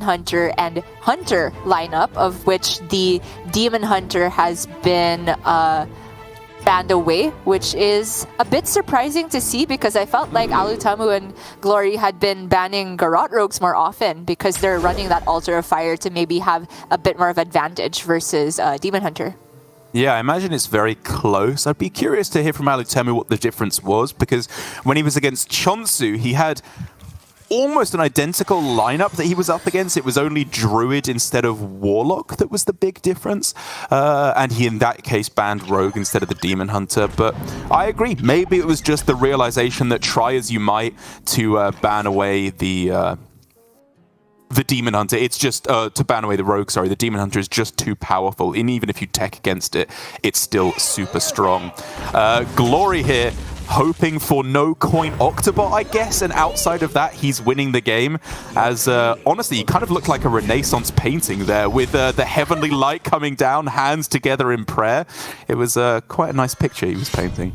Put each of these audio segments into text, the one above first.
Hunter and Hunter lineup, of which the Demon Hunter has been banned away, which is a bit surprising to see because I felt like Alutemu and Glory had been banning Garrote Rogues more often because they're running that Altar of Fire to maybe have a bit more of advantage versus Demon Hunter. Yeah, I imagine it's very close. I'd be curious to hear from Alutemu what the difference was, because when he was against Chonsu, he had almost an identical lineup that he was up against. It was only Druid instead of Warlock that was the big difference. And he, in that case, banned Rogue instead of the Demon Hunter. But I agree. Maybe it was just the realization that try as you might to ban away the Demon Hunter. It's just to ban away the Rogue, sorry. The Demon Hunter is just too powerful. And even if you tech against it, it's still super strong. Glory here, hoping for no coin Octobot, I guess, and outside of that, he's winning the game. As honestly, he kind of looked like a Renaissance painting there, with the heavenly light coming down, hands together in prayer. It was quite a nice picture he was painting.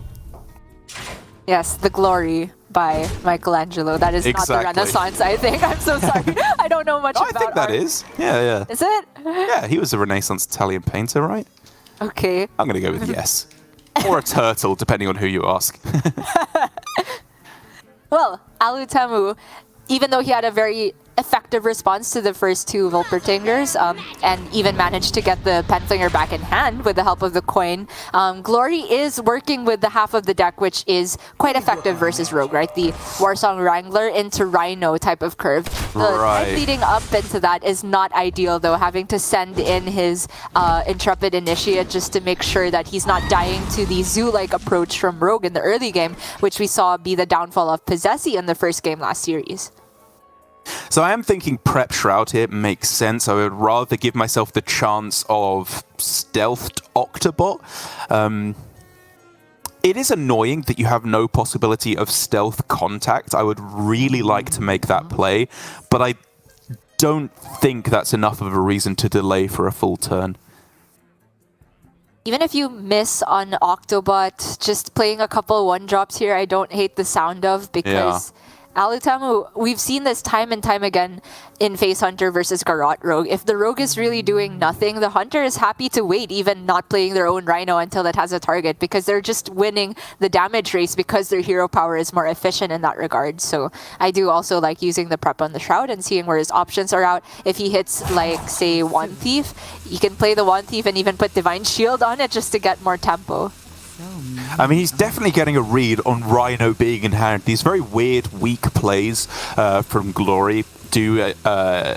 Yes, the Glory by Michelangelo. That is not the Renaissance, I think. I'm so sorry. I don't know much about I think that art. is. Yeah. Is it? Yeah, he was a Renaissance Italian painter, right? Okay. I'm going to go with yes. Or a turtle, depending on who you ask. Well, Alutemu, even though he had a very effective response to the first two Volpertingers, and even managed to get the Penflinger back in hand with the help of the coin, Glory is working with the half of the deck, which is quite effective versus Rogue, right? The Warsong Wrangler into Rhino type of curve. The deck leading up into that is not ideal, though, having to send in his Intrepid Initiate just to make sure that he's not dying to the Zoo-like approach from Rogue in the early game, which we saw be the downfall of Possessi in the first game last series. So I am thinking Prep Shroud here makes sense. I would rather give myself the chance of stealthed Octobot. It is annoying that you have no possibility of stealth contact. I would really like to make that play, but I don't think that's enough of a reason to delay for a full turn. Even if you miss on Octobot, just playing a couple one-drops here, I don't hate the sound of, because Alutemu, we've seen this time and time again in Face Hunter versus Garrote Rogue. If the Rogue is really doing nothing, the Hunter is happy to wait, even not playing their own Rhino until it has a target, because they're just winning the damage race because their hero power is more efficient in that regard. So I do also like using the prep on the Shroud and seeing where his options are out. If he hits, like, say, One Thief, you can play the One Thief and even put Divine Shield on it just to get more tempo. I mean, he's definitely getting a read on Rhino being in hand. These very weird, weak plays from Glory do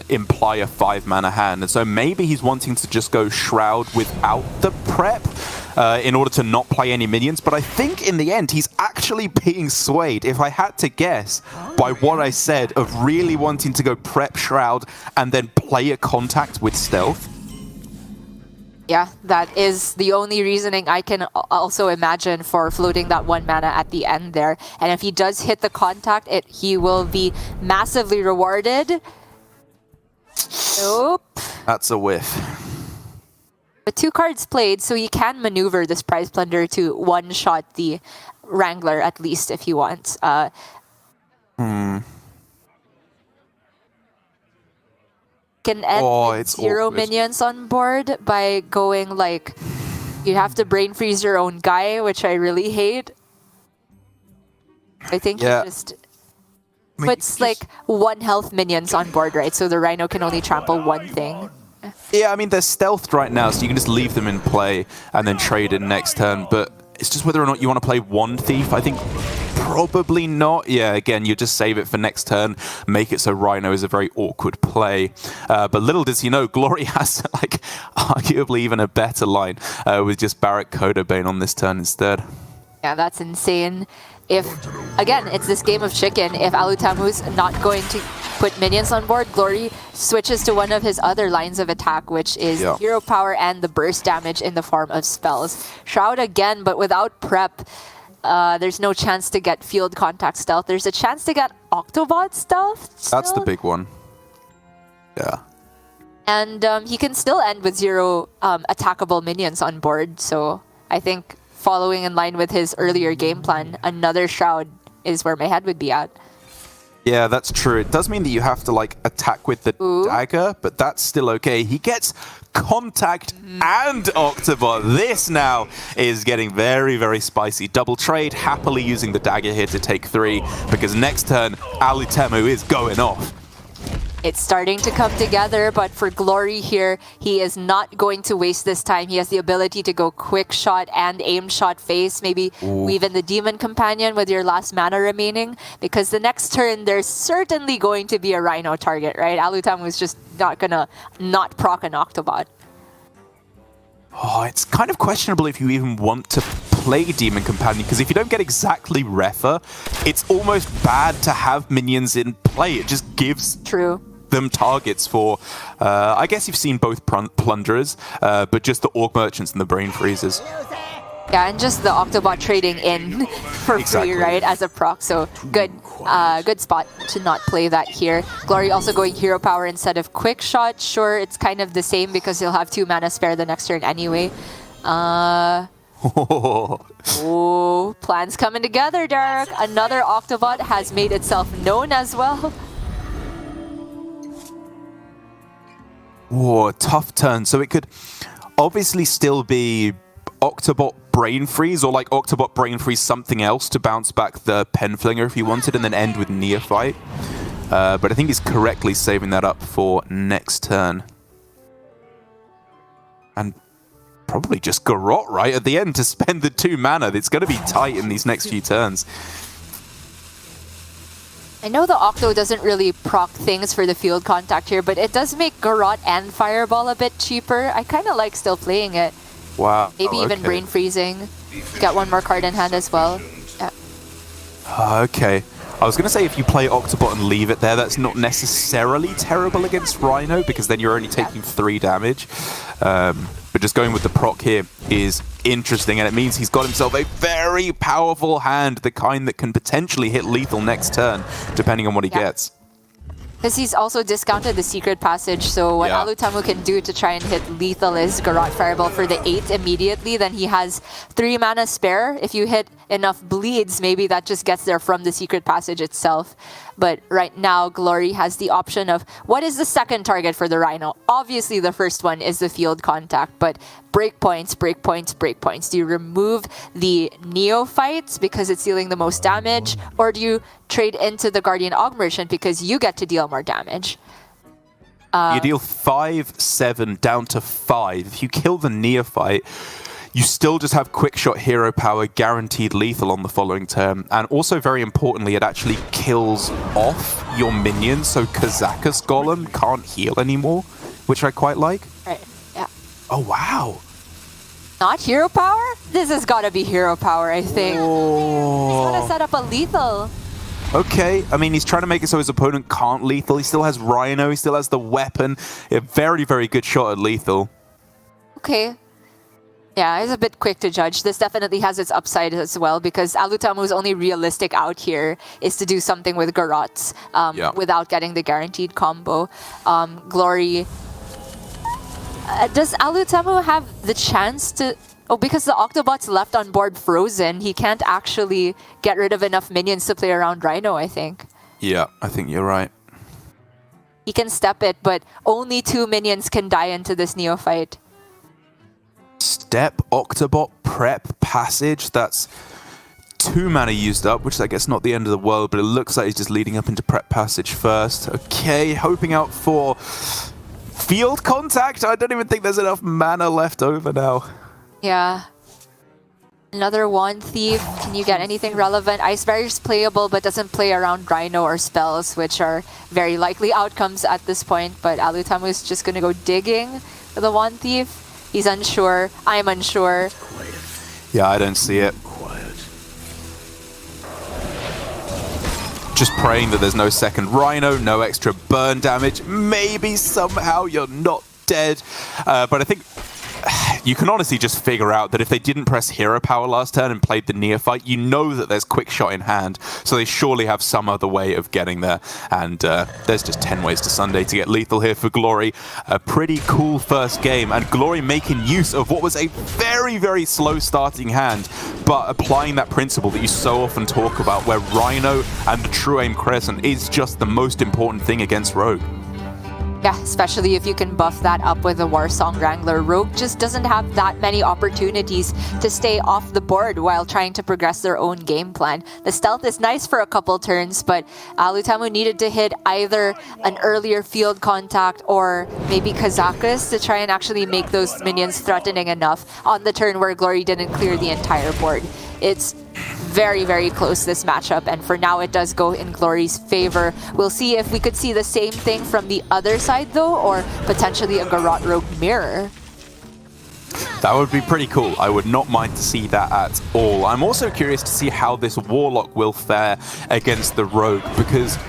imply a 5-mana hand. And so maybe he's wanting to just go Shroud without the prep in order to not play any minions. But I think in the end, he's actually being swayed, if I had to guess, by what I said of really wanting to go prep Shroud and then play a contact with stealth. Yeah, that is the only reasoning I can also imagine for floating that 1 mana at the end there. And if he does hit the contact, he will be massively rewarded. Nope. That's a whiff. But 2 cards played, so he can maneuver this Prize Plunder to one-shot the Wrangler, at least, if he wants. Can end with 0 minions on board by going, like, you have to brain freeze your own guy, which I really hate. I think he just puts like 1 health minions on board, right? So the Rhino can only trample 1 thing. Yeah, I mean, they're stealthed right now, so you can just leave them in play and then trade in next turn. But it's just whether or not you want to play One Thief. I think probably not. Yeah, again, you just save it for next turn, make it so Rhino is a very awkward play. But little does he know, Glory has, like, arguably even a better line with just Barrack Kodobane on this turn instead. Yeah, that's insane. If, again, it's this game of chicken. If Alutemu's not going to put minions on board, Glory switches to one of his other lines of attack, which is hero power and the burst damage in the form of spells. Shroud again, but without prep. There's no chance to get field contact stealth. There's a chance to get Octobot stealth still. That's the big one. Yeah. And he can still end with 0 attackable minions on board. So I think following in line with his earlier game plan, another Shroud is where my head would be at. Yeah, that's true. It does mean that you have to like attack with the dagger, but that's still okay. He gets contact and Octobot. This now is getting very, very spicy. Double trade, happily using the dagger here to take 3, because next turn, Alutemu is going off. It's starting to come together, but for Glory here, he is not going to waste this time. He has the ability to go quick shot and aim shot phase, maybe weave in the Demon Companion with your last mana remaining, because the next turn, there's certainly going to be a Rhino target, right? Alutemu is just not gonna not proc an Octobot. Oh, it's kind of questionable if you even want to play Demon Companion, because if you don't get exactly Refa, it's almost bad to have minions in play. It just gives them targets for, I guess you've seen both Plunderers, but just the Orc Merchants and the Brain Freezers. Yeah, and just the Octobot trading in for free, right, as a proc. So good spot to not play that here. Glory also going Hero Power instead of Quick Shot. Sure, it's kind of the same because he'll have 2 mana spare the next turn anyway. Oh, plans coming together, Derek. Another Octobot has made itself known as well. Whoa, tough turn. So it could obviously still be Octobot Brain Freeze, or like Octobot Brain Freeze something else to bounce back the Penflinger if you wanted, and then end with Neophyte. But I think he's correctly saving that up for next turn. And probably just Garrot right at the end to spend the 2 mana. It's going to be tight in these next few turns. I know the Octo doesn't really proc things for the field contact here, but it does make Garrot and Fireball a bit cheaper. I kind of like still playing it. Wow. Maybe even Brain Freezing. Get 1 more card in hand as well. Yeah. Okay. I was going to say if you play Octobot and leave it there, that's not necessarily terrible against Rhino, because then you're only taking 3 damage. But just going with the proc here is interesting, and it means he's got himself a very powerful hand, the kind that can potentially hit lethal next turn, depending on what he gets. Because he's also discounted the Secret Passage, so what Alutemu can do to try and hit lethal is Garrot Fireball for the 8 immediately, then he has 3 mana spare. If you hit enough bleeds, maybe that just gets there from the Secret Passage itself. But right now, Glory has the option of what is the second target for the Rhino? Obviously, the first one is the field contact, but breakpoints, breakpoints, breakpoints. Do you remove the Neophytes because it's dealing the most damage, or do you trade into the Guardian Og Merchant because you get to deal more damage? You deal 5, 7, down to 5. If you kill the Neophyte, you still just have Quick Shot Hero Power, guaranteed lethal on the following turn. And also, very importantly, it actually kills off your minions, so Kazakus Golem can't heal anymore, which I quite like. Right, yeah. Oh, wow. Not Hero Power? This has got to be Hero Power, I think. Oh. He's got to set up a lethal. Okay, I mean, he's trying to make it so his opponent can't lethal. He still has Rhino, he still has the weapon. A very, very good shot at lethal. Okay. Yeah, it's a bit quick to judge. This definitely has its upside as well, because Alutemu's only realistic out here is to do something with Garrots without getting the guaranteed combo. Glory. Does Alutemu have the chance to... Oh, because the Octobot's left on board frozen, he can't actually get rid of enough minions to play around Rhino, I think. Yeah, I think you're right. He can step it, but only 2 minions can die into this Neophyte. Step, Octobot, Prep, Passage. That's 2 mana used up, which is, I guess, not the end of the world, but it looks like he's just leading up into Prep Passage first. Okay, hoping out for field contact. I don't even think there's enough mana left over now. Yeah. Another Wand Thief. Can you get anything relevant? Ice Barrier's playable, but doesn't play around Rhino or spells, which are very likely outcomes at this point. But Alutemu is just going to go digging for the Wand Thief. He's unsure. I'm unsure. Yeah, I don't see it. Just praying that there's no second Rhino, no extra burn damage. Maybe somehow you're not dead. But I think you can honestly just figure out that if they didn't press hero power last turn and played the neophyte, you know that there's quick shot in hand, so they surely have some other way of getting there. And there's just 10 ways to Sunday to get lethal here for Glory. A pretty cool first game, and Glory making use of what was a very, very slow starting hand, but applying that principle that you so often talk about, where Rhino and the True Aim Crescent is just the most important thing against Rogue. Yeah, especially if you can buff that up with a Warsong Wrangler. Rogue just doesn't have that many opportunities to stay off the board while trying to progress their own game plan. The stealth is nice for a couple turns, but Alutemu needed to hit either an earlier field contact or maybe Kazakus to try and actually make those minions threatening enough on the turn where Glory didn't clear the entire board. It's very, very close, this matchup, and for now it does go in Glory's favor. We'll see if we could see the same thing from the other side though, or potentially a Garrote Rogue mirror. That would be pretty cool. I would not mind to see that at all. I'm also curious to see how this Warlock will fare against the Rogue, because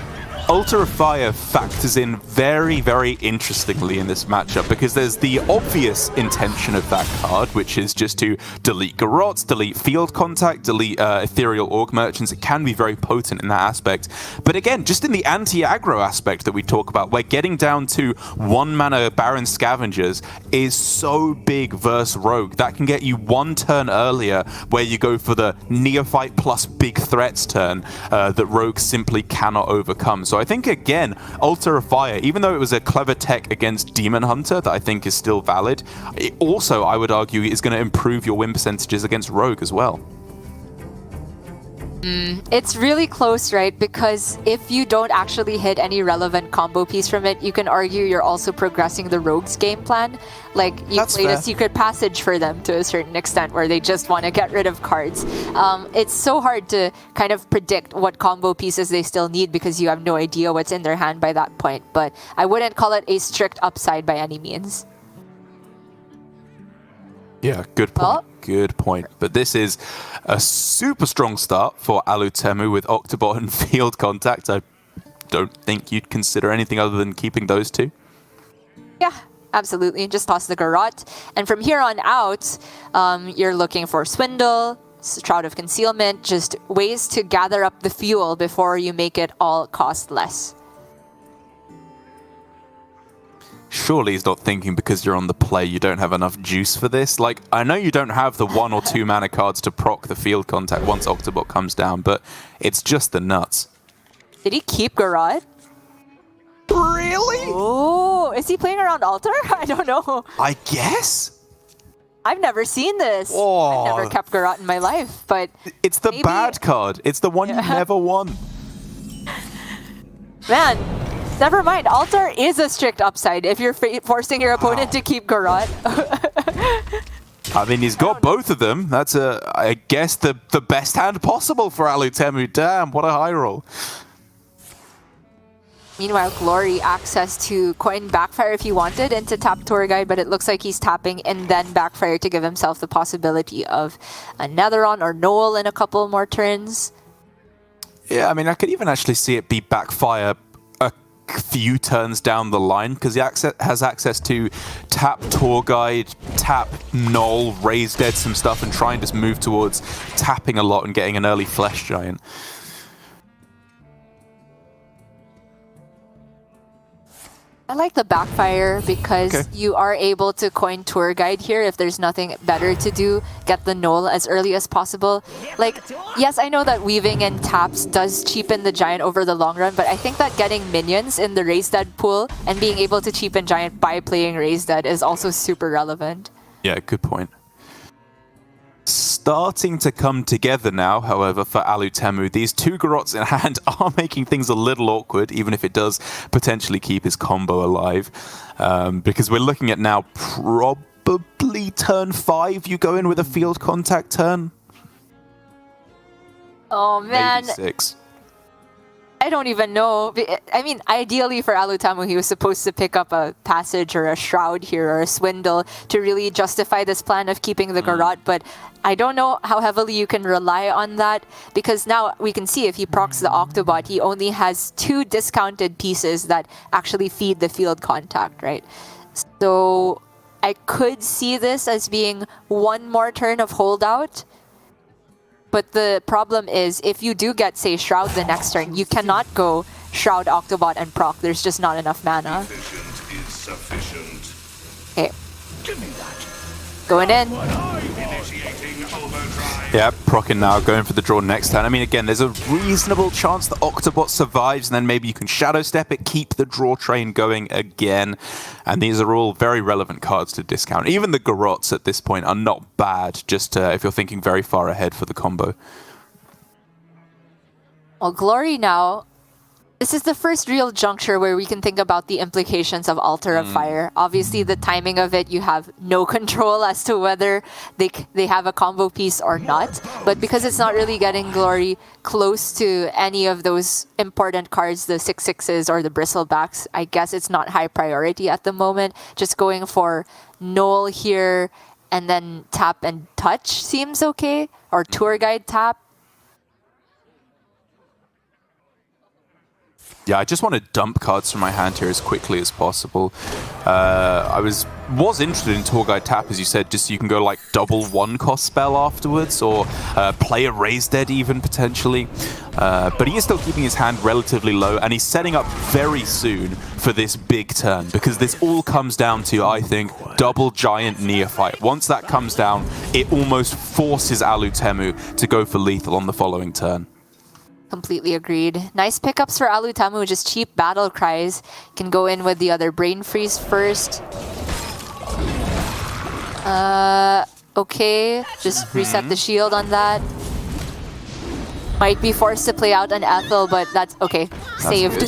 Altar of Fire factors in very, very interestingly in this matchup, because there's the obvious intention of that card, which is just to delete Garrotes, delete field contact, delete ethereal orc merchants. It can be very potent in that aspect. But again, just in the anti-aggro aspect that we talk about, where getting down to 1 mana Baron Scavengers is so big versus Rogue. That can get you 1 turn earlier, where you go for the Neophyte plus big threats turn that Rogue simply cannot overcome. So I think, again, Altar of Fire, even though it was a clever tech against Demon Hunter that I think is still valid, it also, I would argue, is going to improve your win percentages against Rogue as well. It's really close, right? Because if you don't actually hit any relevant combo piece from it, you can argue you're also progressing the Rogue's game plan. Like, you played a secret passage for them to a certain extent, where they just want to get rid of cards. It's so hard to kind of predict what combo pieces they still need, because you have no idea what's in their hand by that point. But I wouldn't call it a strict upside by any means. Yeah, good point. Oh. Good point. But this is a super strong start for Alutemu with Octobot and field contact. I don't think you'd consider anything other than keeping those two. Yeah, absolutely. Just toss the Garrote. And from here on out, you're looking for Swindle, Shroud of Concealment, just ways to gather up the fuel before you make it all cost less. Surely he's not thinking because you're on the play you don't have enough juice for this. Like, I know you don't have the 1 or 2 mana cards to proc the field contact once Octobot comes down, but it's just the nuts. Did he keep Garrote? Really? Oh, is he playing around Altar? I don't know. I guess? I've never seen this. Oh. I've never kept Garrote in my life, but it's the bad card. It's the one you never won. Man. Never mind, Altar is a strict upside if you're forcing your opponent to keep Garrote. I mean, he's got both of them. That's, I guess, the best hand possible for Alutemu. Damn, what a high roll. Meanwhile, Glory access to coin Backfire if he wanted into tap Tour Guide, but it looks like he's tapping and then Backfire to give himself the possibility of a Netheron or Noel in a couple more turns. Yeah, I mean, I could even actually see it be Backfire few turns down the line, because he has access to tap Tour Guide, tap Null, raise dead some stuff, and try and just move towards tapping a lot and getting an early Flesh Giant. I like the Backfire because you are able to coin Tour Guide here if there's nothing better to do. Get the Null as early as possible. Like, yes, I know that weaving and taps does cheapen the Giant over the long run, but I think that getting minions in the Raise Dead pool and being able to cheapen Giant by playing Raise Dead is also super relevant. Yeah, good point. Starting to come together now, however, for Alutemu. These 2 Garrotes in hand are making things a little awkward, even if it does potentially keep his combo alive. Because we're looking at now probably turn 5, you go in with a field contact turn. Oh man. Maybe 6. I don't even know. I mean, ideally for Alutemu, he was supposed to pick up a Passage or a Shroud here or a Swindle to really justify this plan of keeping the Garrote, but I don't know how heavily you can rely on that, because now we can see if he procs the Octobot, he only has 2 discounted pieces that actually feed the field contact, right? So I could see this as being one more turn of holdout. But the problem is, if you do get, say, Shroud the next turn, you cannot go Shroud, Octobot, and proc. There's just not enough mana. Okay. Going in. Yeah, procking now, going for the draw next turn. I mean, again, there's a reasonable chance the Octobot survives, and then maybe you can Shadow Step it, keep the draw train going again. And these are all very relevant cards to discount. Even the Garots at this point are not bad, just if you're thinking very far ahead for the combo. Well, Glory now, this is the first real juncture where we can think about the implications of Altar of Fire. Obviously, the timing of it, you have no control as to whether they have a combo piece or not. But because it's not really getting Glory close to any of those important cards, the 6/6s or the Bristlebacks, I guess it's not high priority at the moment. Just going for Null here and then tap and touch seems okay. Or Tour Guide tap. Yeah, I just want to dump cards from my hand here as quickly as possible. I was interested in Tour Guide Tap, as you said, just so you can go like double 1-cost spell afterwards, or play a Raise Dead even, potentially. But he is still keeping his hand relatively low, and he's setting up very soon for this big turn, because this all comes down to, I think, double Giant Neophyte. Once that comes down, it almost forces Alutemu to go for lethal on the following turn. Completely agreed. Nice pickups for Alutemu, just cheap battle cries. Can go in with the other Brain Freeze first. Okay, just reset the shield on that. Might be forced to play out an Ethel, but that's okay. Saved.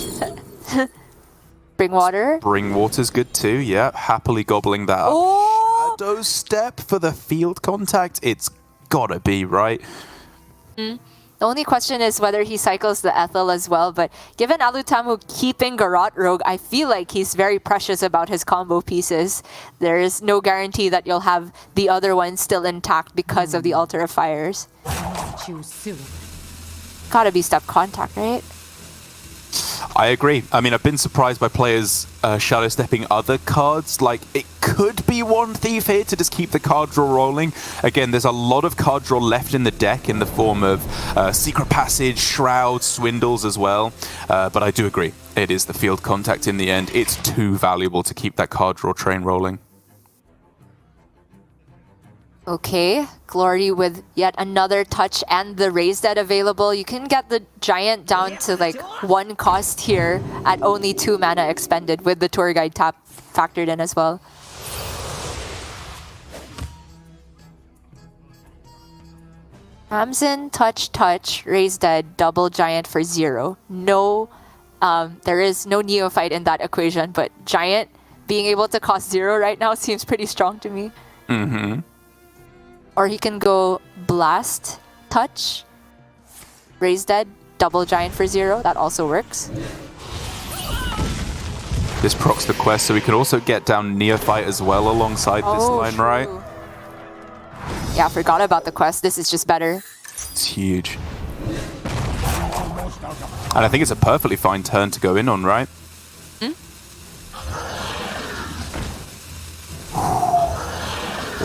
Bring water. Bring water's good too, yeah. Happily gobbling that up. Oh! Shadow Step for the field contact? It's gotta be, right? The only question is whether he cycles the Ethel as well, but given Alutemu keeping Garrot Rogue, I feel like he's very precious about his combo pieces. There is no guarantee that you'll have the other one still intact because of the Altar of Fires. Gotta be step contact, right? I agree. I mean, I've been surprised by players shadow stepping other cards. Like, it could be one Thief here to just keep the card draw rolling. Again, there's a lot of card draw left in the deck in the form of Secret Passage, Shroud, Swindles as well. But I do agree. It is the field contact in the end. It's too valuable to keep that card draw train rolling. Okay, Glory with yet another touch and the Raise Dead available. You can get the Giant down to like 1 cost here at only 2 mana expended with the Tour Guide tap factored in as well. Ramsin, touch, Raise Dead, double Giant for 0. No, there is no Neophyte in that equation, but Giant being able to cost 0 right now seems pretty strong to me. Mm-hmm. Or he can go Blast, Touch, Raise Dead, double Giant for 0. That also works. This procs the quest, so we can also get down Neophyte as well alongside this line, true. right? Yeah, forgot about the quest. This is just better. It's huge. And I think it's a perfectly fine turn to go in on, right?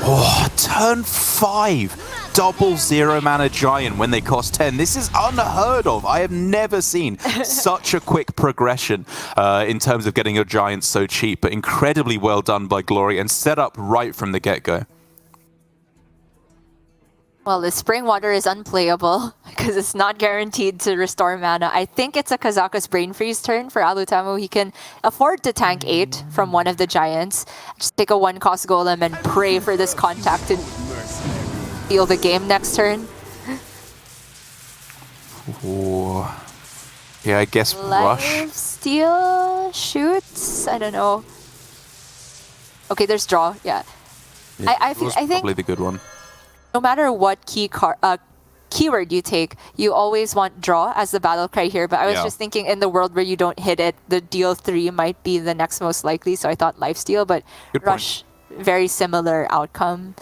Oh, turn 5. Double 0 mana Giant when they cost 10. This is unheard of. I have never seen such a quick progression in terms of getting your Giants so cheap, but incredibly well done by Glory and set up right from the get-go. Well, the Spring Water is unplayable because it's not guaranteed to restore mana. I think it's a Kazakus Brain Freeze turn for Alutemu. He can afford to tank 8 from one of the Giants. Just take a 1-cost Golem and pray for this contact to steal the game next turn. Ooh. Yeah, I guess Rush. Steal shoots? I don't know. Okay, there's draw. Yeah. I think probably the good one. No matter what keyword you take, you always want draw as the battle cry here. But I was just thinking in the world where you don't hit it, the deal 3 might be the next most likely. So I thought lifesteal, but good Rush, very similar outcome.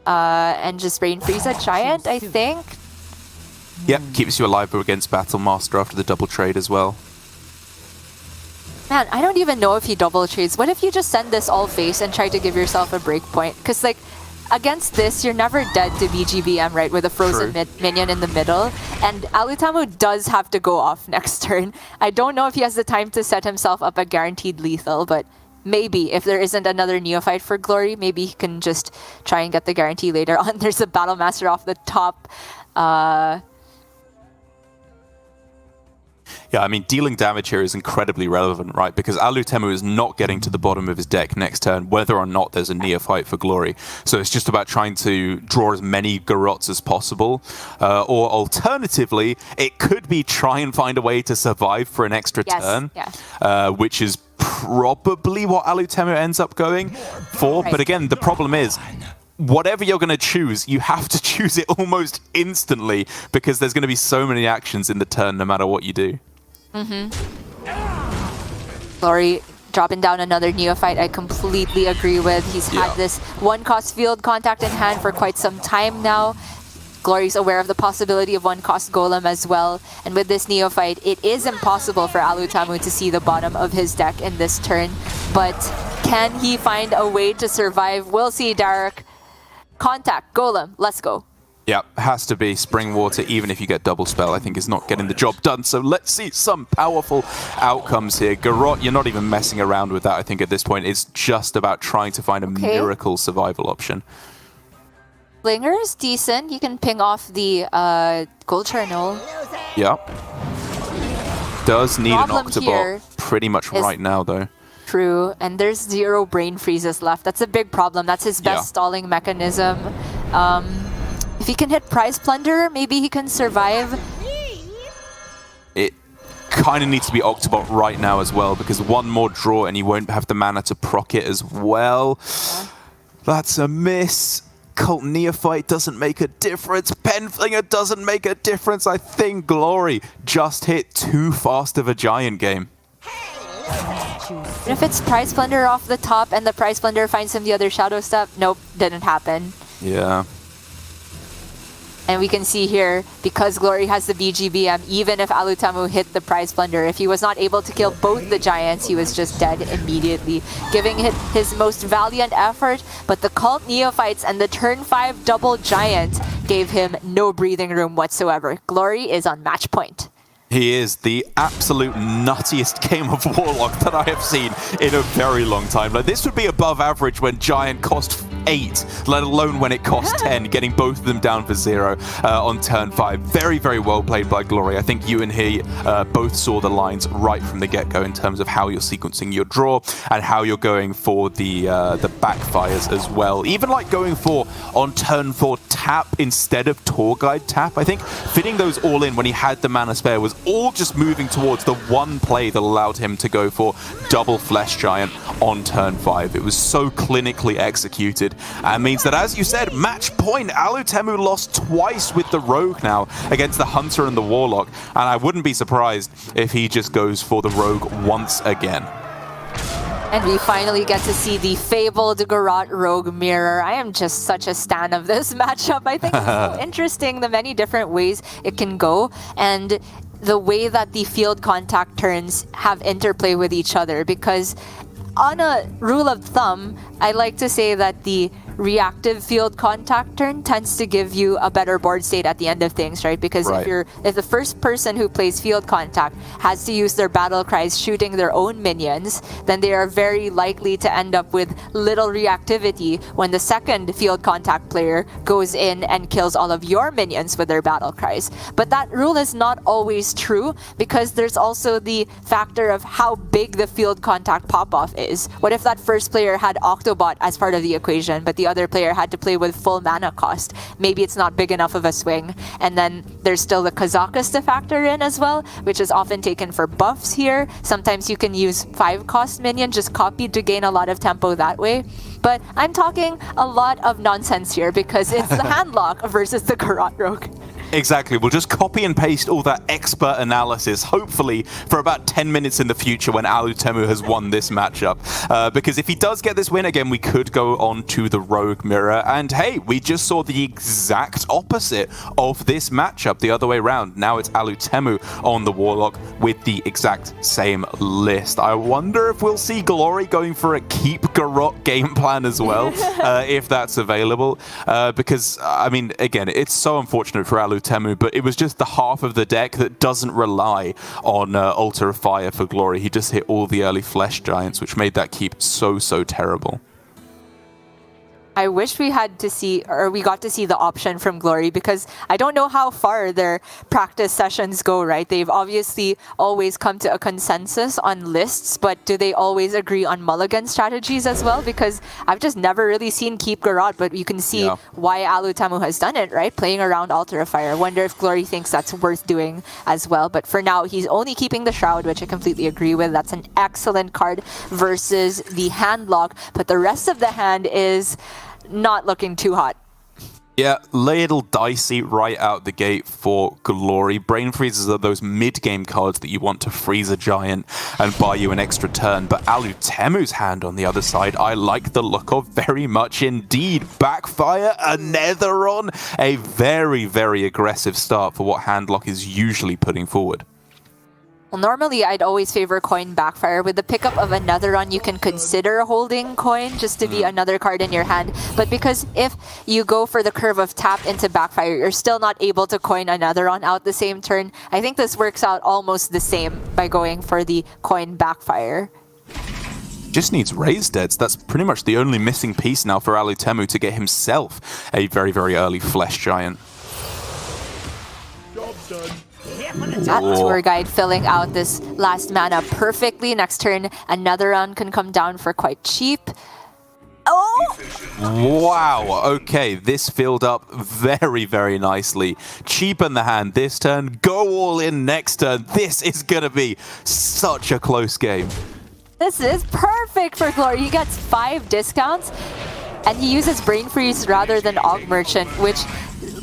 And just Brain Freeze a Giant, I think. Yep, keeps you alive against Battle Master after the double trade as well. Man, I don't even know if he double trades. What if you just send this all face and try to give yourself a break point? Because like, against this, you're never dead to BGBM, right? With a frozen minion in the middle. And Alutemu does have to go off next turn. I don't know if he has the time to set himself up a guaranteed lethal, but maybe if there isn't another Neophyte for Glory, maybe he can just try and get the guarantee later on. There's a Battle Master off the top. Yeah, I mean, dealing damage here is incredibly relevant, right? Because Alutemu is not getting to the bottom of his deck next turn, whether or not there's a Neophyte for Glory. So it's just about trying to draw as many Garots as possible. Or alternatively, it could be try and find a way to survive for an extra turn, which is probably what Alutemu ends up going for. Right. But again, the problem is, whatever you're going to choose, you have to choose it almost instantly because there's going to be so many actions in the turn no matter what you do. Glory dropping down another Neophyte, I completely agree with. He's had this one-cost field contact in hand for quite some time now. Glory's aware of the possibility of one-cost Golem as well. And with this Neophyte, it is impossible for Alutemu to see the bottom of his deck in this turn. But can he find a way to survive? We'll see, Derek. Contact, Golem, let's go. Yeah, has to be. Spring Water, even if you get double spell, I think is not getting the job done. So let's see some powerful outcomes here. Garrot, you're not even messing around with that, I think, at this point. It's just about trying to find a miracle survival option. Slinger's decent. You can ping off the Gold Channel. Yeah. Does need an Octobot pretty much right now, though. True, and there's 0 brain freezes left. That's a big problem. That's his best stalling mechanism. If he can hit Prize Plunder, maybe he can survive. It kind of needs to be Octobot right now as well, because one more draw and he won't have the mana to proc it as well. That's a miss. Cult Neophyte doesn't make a difference. Penflinger doesn't make a difference. I think Glory just hit too fast of a giant game. If it's Prize Plunder off the top and the Prize Plunder finds him the other Shadow Step, nope, didn't happen. Yeah. And we can see here, because Glory has the BGBM, even if Alutemu hit the Prize Plunder, if he was not able to kill both the Giants, he was just dead immediately, giving it his most valiant effort. But the Cult Neophytes and the turn 5 double Giant gave him no breathing room whatsoever. Glory is on match point. He is the absolute nuttiest game of Warlock that I have seen in a very long time. Like, this would be above average when Giant cost 8, let alone when it cost 10, getting both of them down for 0 on turn 5. Very, very well played by Glory. I think you and he both saw the lines right from the get-go in terms of how you're sequencing your draw and how you're going for the backfires as well. Even like going for, on turn 4, tap instead of Tour Guide tap. I think fitting those all in when he had the mana spare was all just moving towards the one play that allowed him to go for double Flesh Giant on turn 5. It was so clinically executed, and means that, as you said, match point. Alutemu lost twice with the Rogue now against the Hunter and the Warlock, and I wouldn't be surprised if he just goes for the Rogue once again. And we finally get to see the fabled Garrot Rogue mirror. I am just such a stan of this matchup. I think it's so interesting, the many different ways it can go, and the way that the field contact turns have interplay with each other. Because on a rule of thumb, I like to say that the reactive field contact turn tends to give you a better board state at the end of things, right? Because if the first person who plays field contact has to use their battle cries shooting their own minions, then they are very likely to end up with little reactivity when the second field contact player goes in and kills all of your minions with their battle cries. But that rule is not always true, because there's also the factor of how big the field contact pop-off is. What if that first player had Octobot as part of the equation, but the other player had to play with full mana cost? Maybe it's not big enough of a swing. And then there's still the Kazakus to factor in as well, which is often taken for buffs here. Sometimes you can use 5-cost minion just copied to gain a lot of tempo that way. But I'm talking a lot of nonsense here because it's the handlock versus the Garrot Rogue. Exactly. We'll just copy and paste all that expert analysis, hopefully for about 10 minutes in the future when Alutemu has won this matchup. Because if he does get this win, again, we could go on to the Rogue Mirror. And hey, we just saw the exact opposite of this matchup the other way around. Now it's Alutemu on the Warlock with the exact same list. I wonder if we'll see Glory going for a keep Garrot game plan as well, if that's available. Because, I mean, again, it's so unfortunate for Alutemu, but it was just the half of the deck that doesn't rely on Altar of Fire for Glory. He just hit all the early Flesh Giants, which made that keep so terrible. I wish we got to see the option from Glory, because I don't know how far their practice sessions go, right? They've obviously always come to a consensus on lists, but do they always agree on mulligan strategies as well? Because I've just never really seen Keep Garrot, but you can see why Alutemu has done it, right? Playing around Altar of Fire. Wonder if Glory thinks that's worth doing as well. But for now, he's only keeping the Shroud, which I completely agree with. That's an excellent card versus the Handlock, but the rest of the hand is not looking too hot. Yeah, little dicey right out the gate for Glory. Brain Freezes are those mid-game cards that you want to freeze a giant and buy you an extra turn. But Alutemu's hand on the other side, I like the look of very much indeed. Backfire, a Netheron, a very aggressive start for what Handlock is usually putting forward. Well, normally I'd always favor coin backfire. With the pickup of another run, you can consider holding coin just to be another card in your hand. But because if you go for the curve of tap into backfire, you're still not able to coin another run out the same turn. I think this works out almost the same by going for the coin backfire. Just needs Raised Deads. That's pretty much the only missing piece now for Alutemu to get himself a very early Flesh Giant. Job's done. That tour guide filling out this last mana perfectly. Next turn, another run can come down for quite cheap. Oh! Wow, okay, this filled up very nicely. Cheapen the hand this turn, go all in next turn. This is gonna be such a close game. This is perfect for Glory. He gets 5 discounts, and he uses Brain Freeze rather than Og Merchant, which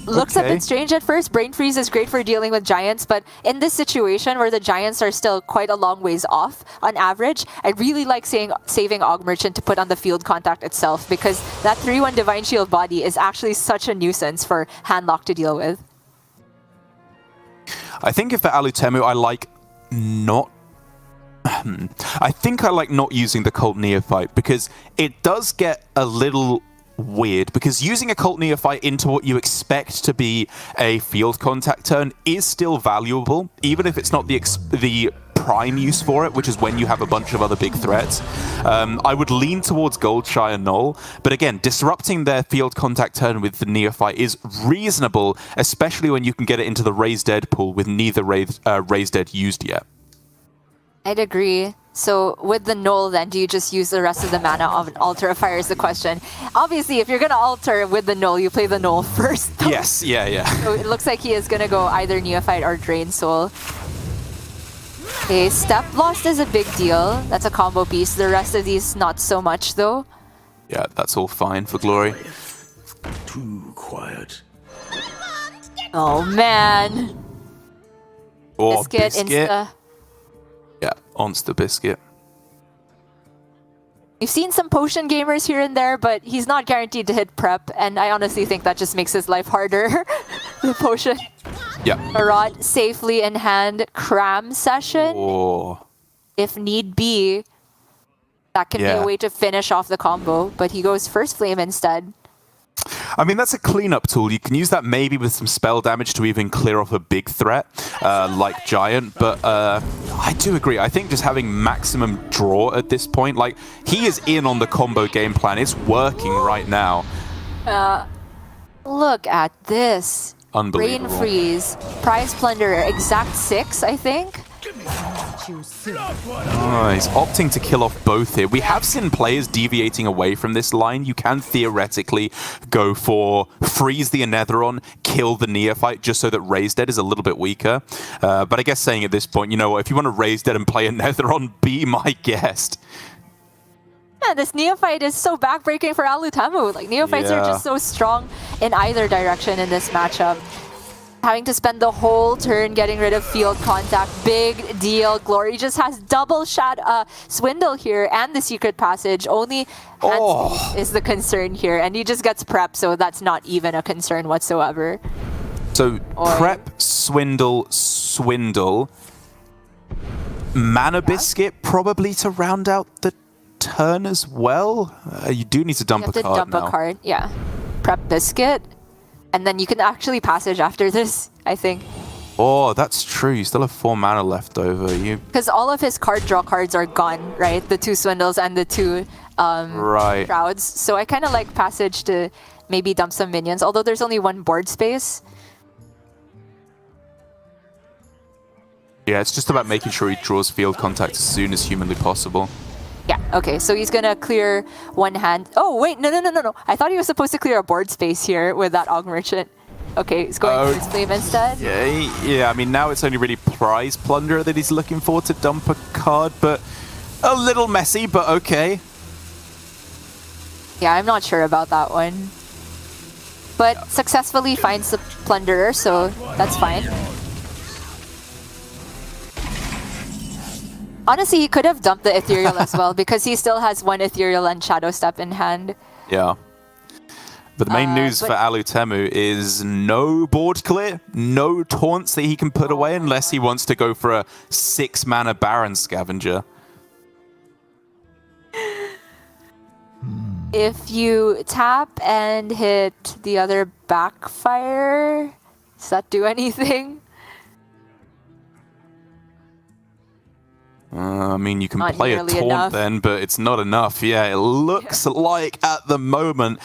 looks a bit strange at first. Brain Freeze is great for dealing with giants, but in this situation where the giants are still quite a long ways off on average, I really like saving Og Merchant to put on the field contact itself, because that 3/1 Divine Shield body is actually such a nuisance for Handlock to deal with. I think if for Alutemu, I like not using the Cult Neophyte, because it does get a little weird, because using a Cult Neophyte into what you expect to be a field contact turn is still valuable, even if it's not the prime use for it, which is when you have a bunch of other big threats. I would lean towards Goldshire Null, but again, disrupting their field contact turn with the Neophyte is reasonable, especially when you can get it into the Raised Dead pool with neither Raised Dead used yet. I'd agree. So with the Null, then, do you just use the rest of the mana of an Altar of Fire is the question. Obviously, if you're going to alter with the Null, you play the Null first. Yes, yeah. So it looks like he is going to go either Neophyte or Drain Soul. Okay, Step Lost is a big deal. That's a combo piece. The rest of these, not so much, though. Yeah, that's all fine for Glory. Too quiet. Oh, man. Or Biscuit, Insta. Yeah, Monster Biscuit. We've seen some potion gamers here and there, but he's not guaranteed to hit prep, and I honestly think that just makes his life harder. The potion. Yeah. Garrot safely in hand. Cram session. Oh. If need be, that can be a way to finish off the combo, but he goes First Flame instead. I mean, that's a cleanup tool. You can use that maybe with some spell damage to even clear off a big threat, like Giant. But I do agree. I think just having maximum draw at this point, like, he is in on the combo game plan. It's working right now. Look at this. Unbelievable. Brain Freeze, Prize Plunder, exact 6, I think. Oh, he's opting to kill off both here. We have seen players deviating away from this line. You can theoretically go for freeze the Anetheron, kill the Neophyte, just so that Raised Dead is a little bit weaker. But I guess saying at this point, you know what, if you want to Raised Dead and play Anetheron, be my guest. Yeah, this Neophyte is so backbreaking for Alutemu. Like, Neophytes are just so strong in either direction in this matchup. Having to spend the whole turn getting rid of field contact. Big deal. Glory just has double Swindle here and the secret passage. Only hand space is the concern here. And he just gets prep, so that's not even a concern whatsoever. So prep, swindle. Mana Biscuit probably to round out the turn as well. You do need to dump a card now. You have to dump a card, yeah. Prep Biscuit. And then you can actually passage after this, I think. Oh, that's true. You still have 4 mana left over. Because all of his card draw cards are gone, right? The 2 Swindles and the 2 Shrouds. So I kind of like passage to maybe dump some minions, although there's only 1 board space. Yeah, it's just about making sure he draws field contact as soon as humanly possible. Yeah, okay, so he's gonna clear 1 hand. Oh, wait, no. I thought he was supposed to clear a board space here with that Og Merchant. Okay, he's going for his flame instead. Yeah, I mean, now it's only really Prize Plunderer that he's looking for to dump a card, but a little messy, but okay. Yeah, I'm not sure about that one. But successfully finds the Plunderer, so that's fine. Honestly, he could have dumped the Ethereal as well because he still has 1 Ethereal and Shadow Step in hand. Yeah. But the main news for Alutemu is no board clear, no taunts that he can put away unless he wants to go for a 6 mana Baron Scavenger. If you tap and hit the other backfire, does that do anything? I mean, you can play a taunt then, but it's not enough. Yeah, it looks like at the moment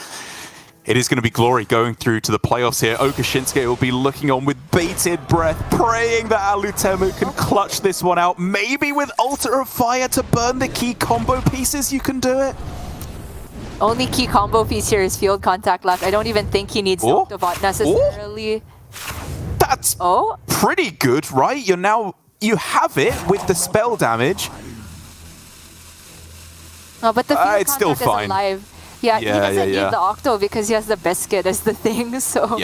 it is going to be Glory going through to the playoffs here. Okashinsuke will be looking on with bated breath, praying that Alutemu can clutch this one out. Maybe with Altar of Fire to burn the key combo pieces, you can do it. Only key combo piece here is field contact left. I don't even think he needs Octobot necessarily. That's pretty good, right? You have it with the spell damage. Oh, but the field it's still fine. Is alive. Yeah, he doesn't need the Octo because he has the Biscuit as the thing, so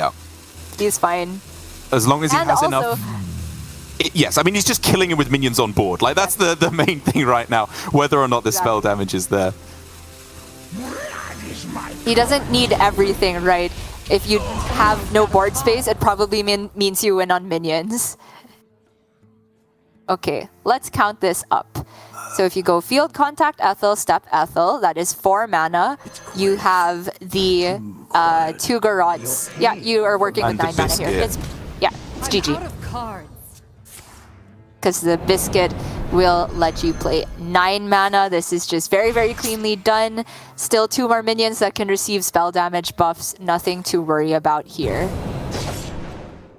he's fine. As long as he has enough. Yes, I mean, he's just killing him with minions on board. Like, that's the main thing right now, whether or not the spell damage is there. He doesn't need everything, right? If you have no board space, it probably means you win on minions. Okay, let's count this up. So if you go Field Contact Ethel, Step Ethel, that is 4 mana. You have the 2 Garots. Yeah, you are working with 9 mana here. It's GG. Because the Biscuit will let you play 9 mana. This is just very, very cleanly done. Still 2 more minions that can receive spell damage buffs. Nothing to worry about here.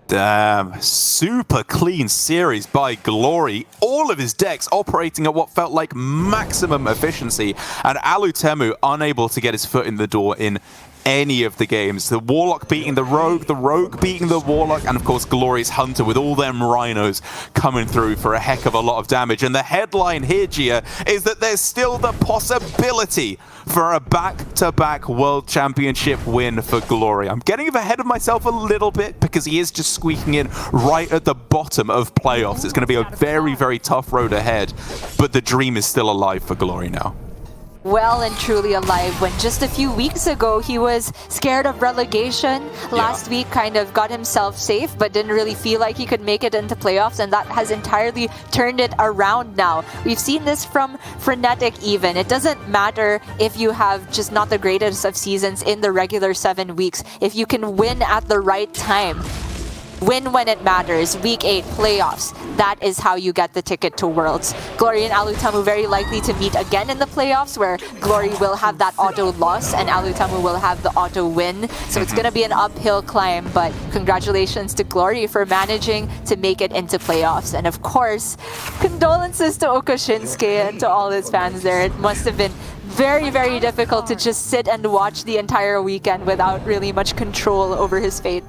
Damn, super clean series by Glory. All of his decks operating at what felt like maximum efficiency, and Alutemu unable to get his foot in the door in any of the games. The Warlock beating the Rogue beating the Warlock, and of course Glory's Hunter with all them rhinos coming through for a heck of a lot of damage. And the headline here, Gia, is that there's still the possibility for a back-to-back World Championship win for Glory. I'm getting ahead of myself a little bit because he is just squeaking in right at the bottom of playoffs. It's going to be a very, very tough road ahead, but the dream is still alive for Glory now. Well and truly alive, when just a few weeks ago he was scared of relegation. Last week kind of got himself safe but didn't really feel like he could make it into playoffs, and that has entirely turned it around now. We've seen this from Frenetic even. It doesn't matter if you have just not the greatest of seasons in the regular 7 weeks. If you can win at the right time, win when it matters, week 8 playoffs, that is how you get the ticket to Worlds. Glory and Alutemu very likely to meet again in the playoffs, where Glory will have that auto loss and Alutemu will have the auto win. So it's going to be an uphill climb, but congratulations to Glory for managing to make it into playoffs. And of course, condolences to Okashinsuke and to all his fans there. It must have been very, very difficult to just sit and watch the entire weekend without really much control over his fate.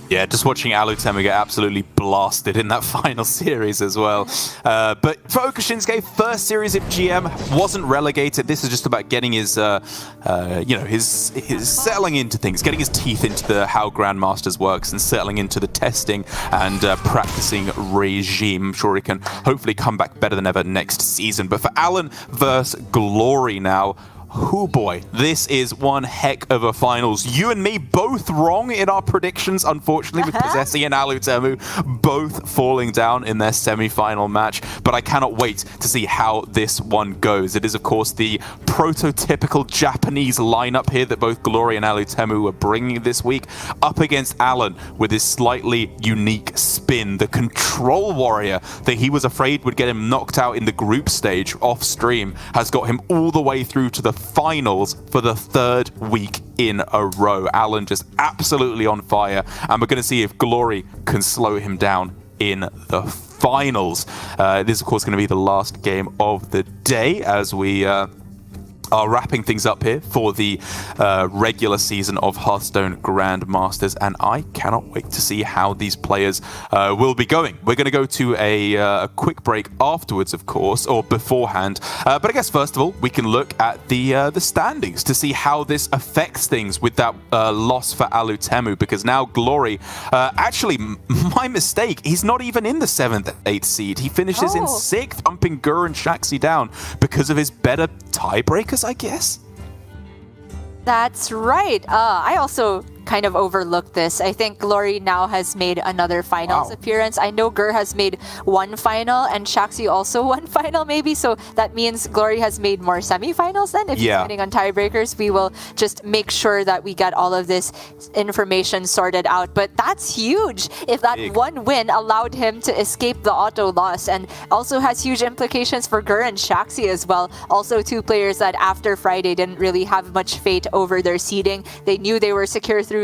Yeah, just watching Alutemu get absolutely blasted in that final series as well. But for Okashinsuke, first series of GM wasn't relegated. This is just about getting his, his settling into things, getting his teeth into how Grandmasters works and settling into the testing and practicing regime. I'm sure he can hopefully come back better than ever next season. But for Alan versus Glory now, oh boy, this is one heck of a finals. You and me both wrong in our predictions, unfortunately, with Possessi and Alutemu both falling down in their semi-final match. But I cannot wait to see how this one goes. It is, of course, the prototypical Japanese lineup here that both Glory and Alutemu are bringing this week, up against Alan with his slightly unique spin. The control warrior that he was afraid would get him knocked out in the group stage off stream has got him all the way through to the finals for the third week in a row. Alan just absolutely on fire, and we're going to see if Glory can slow him down in the finals. This is, of course, going to be the last game of the day as we are wrapping things up here for the regular season of Hearthstone Grandmasters, and I cannot wait to see how these players will be going. We're going to go to a quick break afterwards, of course, or beforehand. But I guess first of all, we can look at the standings to see how this affects things with that loss for Alutemu, because now Glory, actually, my mistake, he's not even in the 7th, 8th seed. He finishes in 6th, bumping Gur and Shaxi down because of his better tiebreakers, I guess. That's right. I also kind of overlooked this. I think Glory now has made another finals appearance. I know Gur has made one final and Shaxi also one final maybe, so that means Glory has made more semifinals then. If he's winning on tiebreakers, we will just make sure that we get all of this information sorted out. But that's huge if that one win allowed him to escape the auto loss, and also has huge implications for Gur and Shaxi as well. Also two players that after Friday didn't really have much fate over their seeding. They knew they were secure through